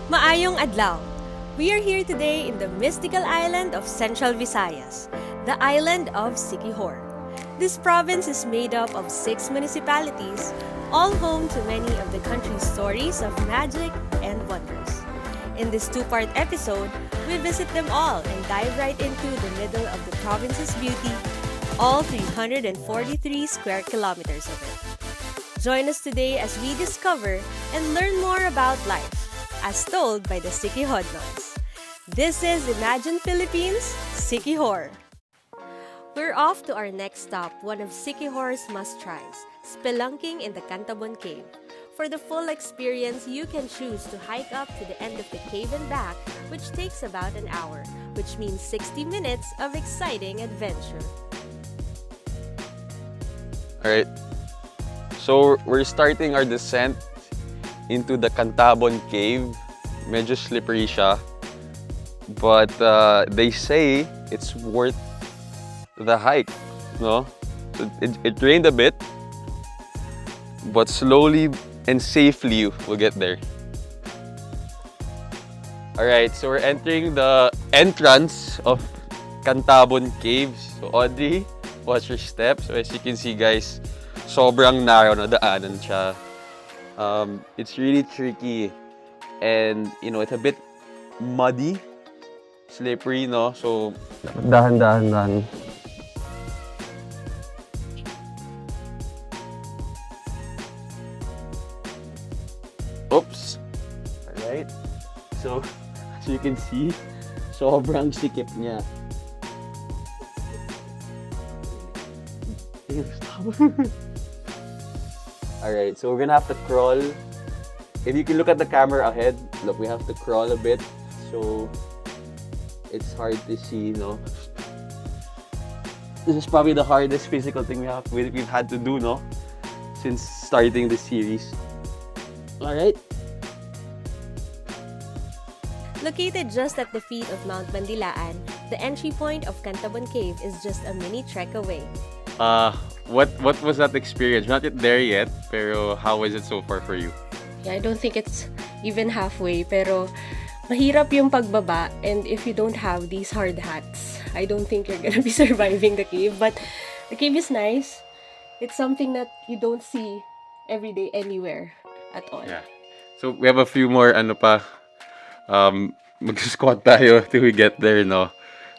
Maayong adlaw! We are here today in the mystical island of Central Visayas, the island of Siquijor. This province is made up of 6 municipalities, all home to many of the country's stories of magic and wonders. In this 2-part episode, we visit them all and dive right into the middle of the province's beauty, all 343 square kilometers of it. Join us today as we discover and learn more about life, as told by the Siquijoros. This is Imagine Philippines, Siquijor. We're off to our next stop, one of Siquijor's must-tries, spelunking in the Cantabon Cave. For the full experience, you can choose to hike up to the end of the cave and back, which takes about an hour, which means 60 minutes of exciting adventure. Alright, so we're starting our descent into the Cantabon Cave. Medyo slippery siya. But they say it's worth the hike, no? So it rained a bit, but slowly and safely we'll get there. Alright, so we're entering the entrance of Cantabon Caves. So Audrey, watch your steps. So as you can see guys, sobrang narrow na daanan siya. It's really tricky and it's a bit muddy, slippery, no? So dahan. Oops. Alright. So as you can see, sobrang sikip niya. Alright, so we're gonna have to crawl. If you can look at the camera ahead, look, we have to crawl a bit. So it's hard to see, no? This is probably the hardest physical thing we've had to do, no? Since starting the series. Alright. Located just at the feet of Mount Bandilaan, the entry point of Cantabon Cave is just a mini trek away. What was that experience? Not yet there yet, pero how was it so far for you? Yeah, I don't think it's even halfway, pero mahirap yung pagbaba, and if you don't have these hard hats, I don't think you're gonna be surviving the cave. But the cave is nice. It's something that you don't see every day anywhere at all. Yeah. So we have a few more mag-squat tayo till we get there, no?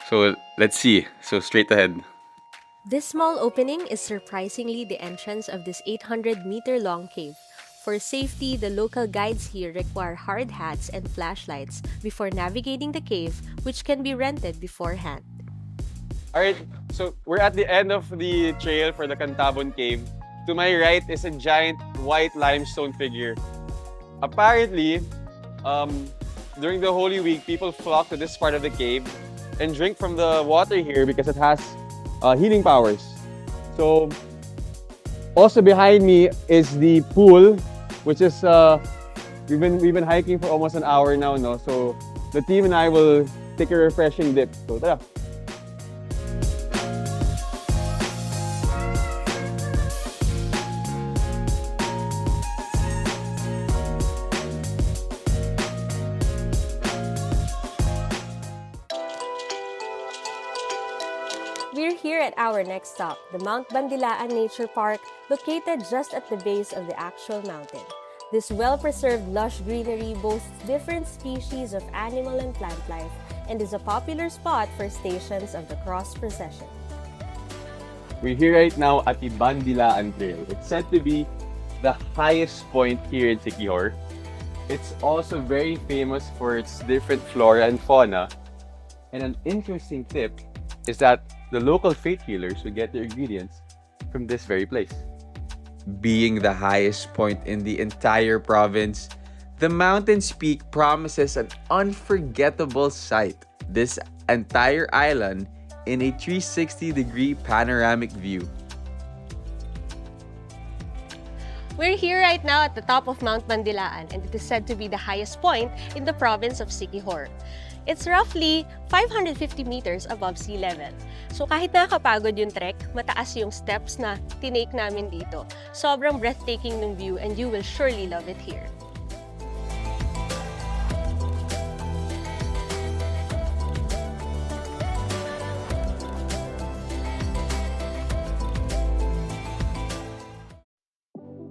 So let's see. So straight ahead. This small opening is surprisingly the entrance of this 800-meter-long cave. For safety, the local guides here require hard hats and flashlights before navigating the cave, which can be rented beforehand. Alright, so we're at the end of the trail for the Cantabon Cave. To my right is a giant white limestone figure. Apparently, during the Holy Week, people flock to this part of the cave and drink from the water here because it has healing powers. So, also behind me is the pool, which is we've been hiking for almost an hour now, no? So the team and I will take a refreshing dip. So tara. We're here at our next stop, the Mount Bandilaan Nature Park, located just at the base of the actual mountain. This well-preserved lush greenery boasts different species of animal and plant life and is a popular spot for stations of the cross procession. We're here right now at the Bandilaan Trail. It's said to be the highest point here in Siquijor. It's also very famous for its different flora and fauna. And an interesting tip is that the local faith healers who get their ingredients from this very place. Being the highest point in the entire province, the mountain's peak promises an unforgettable sight. This entire island in a 360-degree panoramic view. We're here right now at the top of Mount Mandilaan, and it is said to be the highest point in the province of Siquijor. It's roughly 550 meters above sea level. So kahit nakakapagod yung trek, mataas yung steps na tinake namin dito. Sobrang breathtaking ng view and you will surely love it here.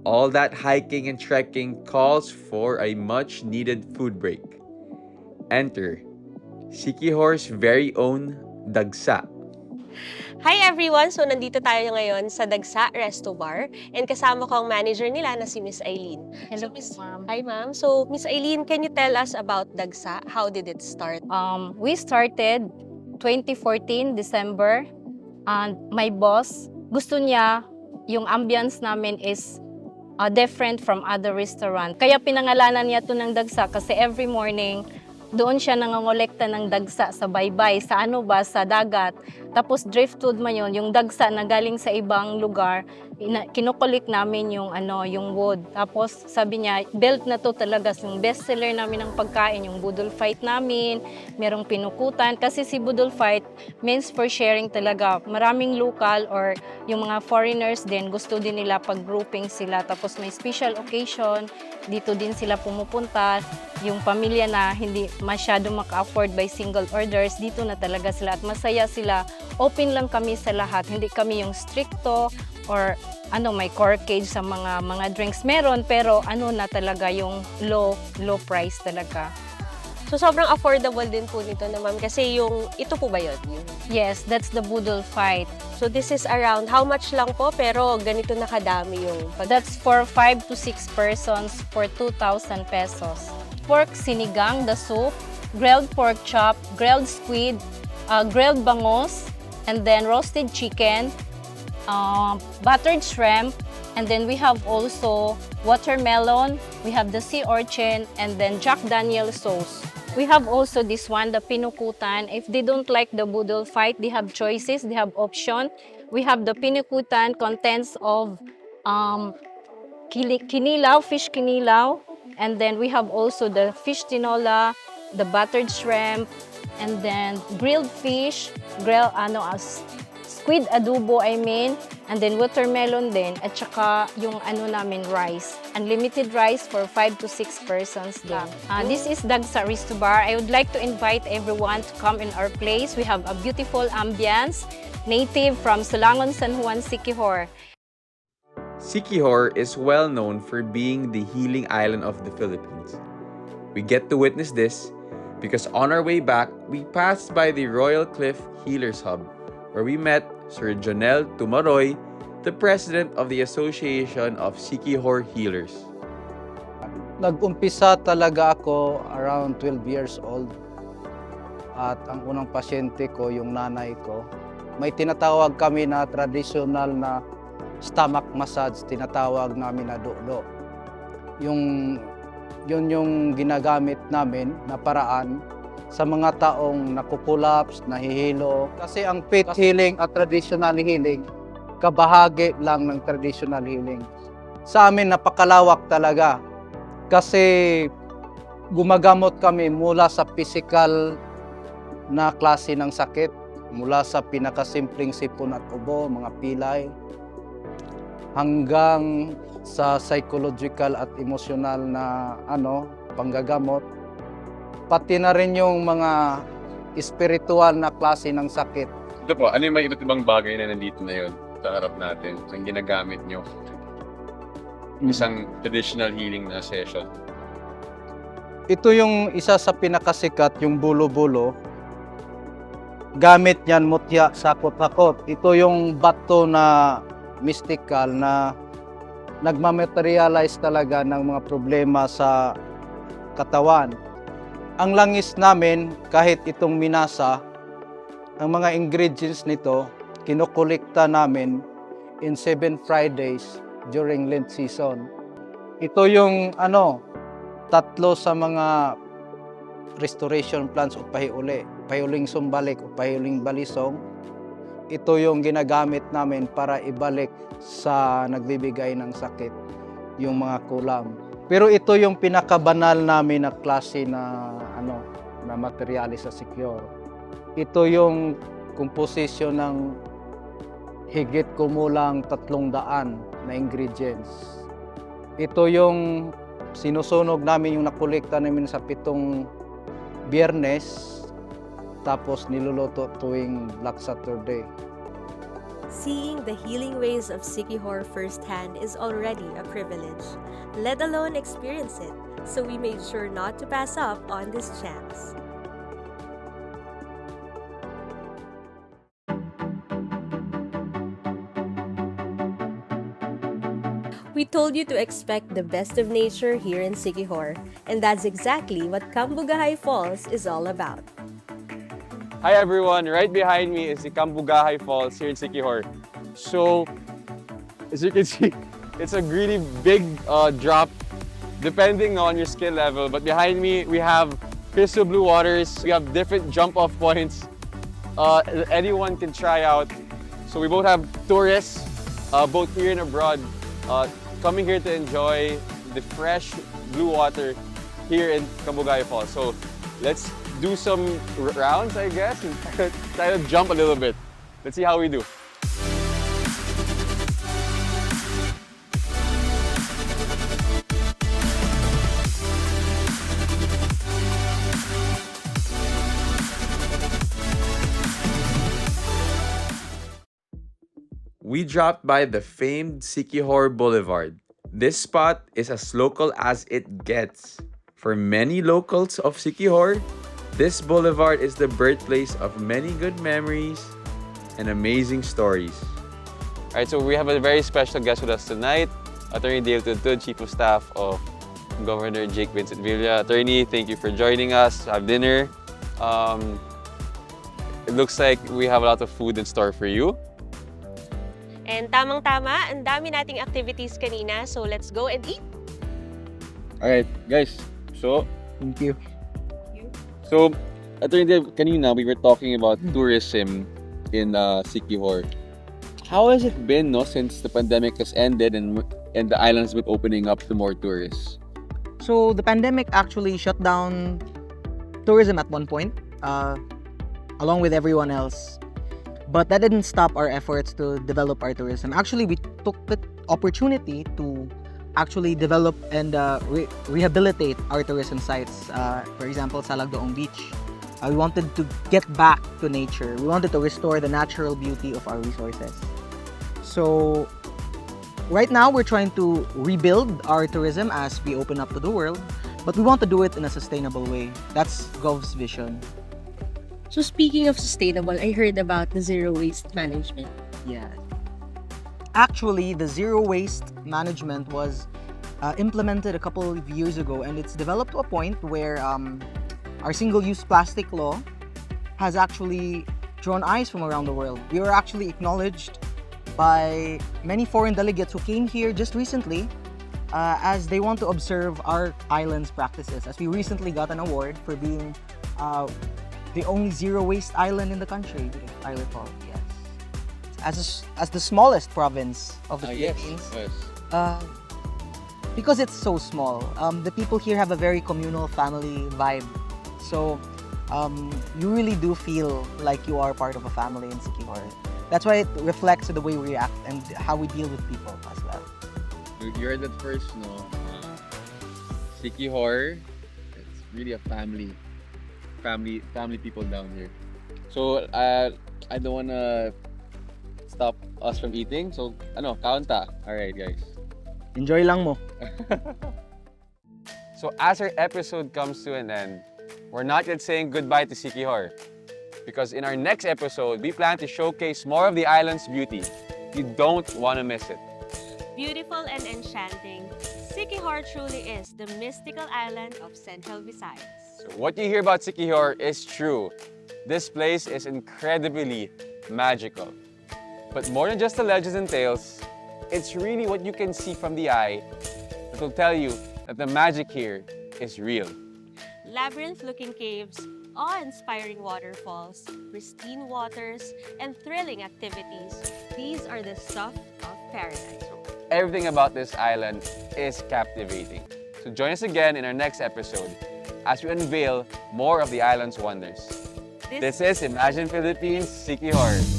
All that hiking and trekking calls for a much-needed food break. Enter Siquijor's very own Dagsa. Hi everyone! So nandito tayo ngayon sa Dagsa Resto Bar and kasama ko ang manager nila na si Miss Eileen. Hello, So, ma'am. Hi ma'am! So Miss Eileen, can you tell us about Dagsa? How did it start? We started 2014 December, and my boss, gusto niya yung ambience namin is different from other restaurant. Kaya pinangalanan niya to ng Dagsa kasi every morning, doon siya nangongolekta ng dagsa sa baybay, sa ano ba, sa dagat. Tapos driftwood man yun, yung dagsa na galing sa ibang lugar, kinukulik namin yung, yung wood. Tapos sabi niya, belt na to talaga, yung best seller namin ng pagkain, yung budol fight namin, merong pinukutan. Kasi si budol fight means for sharing talaga. Maraming local or yung mga foreigners din, gusto din nila pag-grouping sila. Tapos may special occasion, dito din sila pumupunta. Yung pamilya na hindi masyado maka-afford by single orders, dito na talaga sila at masaya sila. Open lang kami sa lahat, hindi kami yung stricto or may corkage sa mga drinks. Meron, pero na talaga yung low price talaga. So sobrang affordable din po nito na ma'am kasi ito po ba yun? Yes, that's the budol fight. So this is around how much lang po pero ganito na kadami yung That's for 5 to 6 persons for 2,000 pesos. Pork sinigang, the soup, grilled pork chop, grilled squid, grilled bangus, and then roasted chicken, buttered shrimp, and then we have also watermelon, we have the sea urchin, and then Jack Daniel sauce. We have also this one, the pinukutan. If they don't like the budol fight, they have choices, they have option. We have the pinukutan contents of kinilaw, fish kinilaw, and then we have also the fish tinola, the buttered shrimp, and then grilled fish, squid adobo and then watermelon din, at saka yung namin rice. Unlimited rice for 5 to 6 persons din. This is Dagsa Resto Bar. I would like to invite everyone to come in our place. We have a beautiful ambience, native from Sulangon, San Juan, Siquijor. Siquijor is well known for being the healing island of the Philippines. We get to witness this because on our way back, we passed by the Royal Cliff Healers Hub, where we met Sir Jonel Tumaroy, the president of the Association of Siquijor Healers. Nag-umpisa talaga ako around 12 years old. At ang unang pasyente ko, yung nanay ko, may tinatawag kami na traditional na stomach massage, tinatawag namin na do-do. Yun yung ginagamit namin na paraan sa mga taong nakukulaps, nahihilo. Kasi ang faith healing at traditional healing, kabahagi lang ng traditional healing. Sa amin, napakalawak talaga. Kasi gumagamot kami mula sa physical na klase ng sakit, mula sa pinakasimpleng sipon at ubo, mga pilay, hanggang sa psychological at emotional na panggagamot. Pati na rin yung mga spiritual na klase ng sakit. Ito po, ano yung mga iba't ibang bagay na nandito na yun sa harap natin, ang ginagamit nyo? Isang traditional healing na session. Ito yung isa sa pinakasikat, yung bulo-bulo. Gamit yan, mutya, sakot-hakot. Ito yung bato na mystical na nagmamaterialize talaga ng mga problema sa katawan. Ang langis namin, kahit itong minasa, Ang mga ingredients nito, kinokolekta namin in 7 Fridays during Lent season. Ito yung tatlo sa mga restoration plans o pahiuli. Pahiuling sumbalik o pahiuling balisong. Ito yung ginagamit namin para ibalik sa nagbibigay ng sakit yung mga kulam. Pero ito yung pinakabanal namin na klase na na materyales sa Siquijor. Ito yung komposisyon ng higit kumulang 300 na ingredients. Ito yung sinusunog namin, yung nakolekta namin sa 7 Biyernes, tapos niluluto tuwing Black Saturday. Seeing the healing ways of Siquijor firsthand is already a privilege, let alone experience it, so we made sure not to pass up on this chance. We told you to expect the best of nature here in Siquijor, and that's exactly what Cambugahay Falls is all about. Hi everyone, right behind me is the Cambugahay Falls here in Siquijor. So, as you can see, it's a really big drop depending on your skill level. But behind me, we have crystal blue waters. We have different jump-off points anyone can try out. So we both have tourists, both here and abroad, coming here to enjoy the fresh blue water here in Cambugahay Falls. So let's do some rounds, I guess, and try to jump a little bit. Let's see how we do. We dropped by the famed Siquijor Boulevard. This spot is as local as it gets. For many locals of Siquijor, this boulevard is the birthplace of many good memories and amazing stories. Alright, so we have a very special guest with us tonight, Attorney Dale Tudtud, Chief of Staff of Governor Jake Vincent Villa. Attorney, thank you for joining us to have dinner. It looks like we have a lot of food in store for you. And tamang-tama, ang dami nating activities kanina, so let's go and eat. Alright, guys. So, Thank you. So, Attorney Dale, kanina we were talking about tourism in Siquijor. How has it been, no, since the pandemic has ended and the island's been opening up to more tourists? So the pandemic actually shut down tourism at one point, along with everyone else. But that didn't stop our efforts to develop our tourism. Actually, we took the opportunity to actually develop and rehabilitate our tourism sites. For example, Salagdoong Beach. We wanted to get back to nature. We wanted to restore the natural beauty of our resources. So right now, we're trying to rebuild our tourism as we open up to the world, but we want to do it in a sustainable way. That's Gov's vision. So speaking of sustainable, I heard about the zero waste management. Yeah. Actually, the zero waste management was implemented a couple of years ago, and it's developed to a point where our single-use plastic law has actually drawn eyes from around the world. We were actually acknowledged by many foreign delegates who came here just recently as they want to observe our island's practices. As we recently got an award for being the only zero-waste island in the country, if I recall. Yes. As the smallest province of the Philippines. Yes. Because it's so small, the people here have a very communal family vibe. So you really do feel like you are part of a family in Siquijor. That's why it reflects in the way we react and how we deal with people as well. You're the first, no? Siquijor, it's really a family people down here. So, I don't wanna stop us from eating. So, kaunta. Alright, guys. Enjoy lang mo. So, as our episode comes to an end, we're not yet saying goodbye to Siquijor. Because in our next episode, we plan to showcase more of the island's beauty. You don't want to miss it. Beautiful and enchanting, Siquijor truly is the mystical island of Central Visayas. So what you hear about Siquijor is true. This place is incredibly magical. But more than just the legends and tales, it's really what you can see from the eye that will tell you that the magic here is real. Labyrinth-looking caves, awe-inspiring waterfalls, pristine waters, and thrilling activities. These are the stuff of paradise. Everything about this island is captivating. So join us again in our next episode as we unveil more of the island's wonders. This is Imagine Philippines, Siquijor.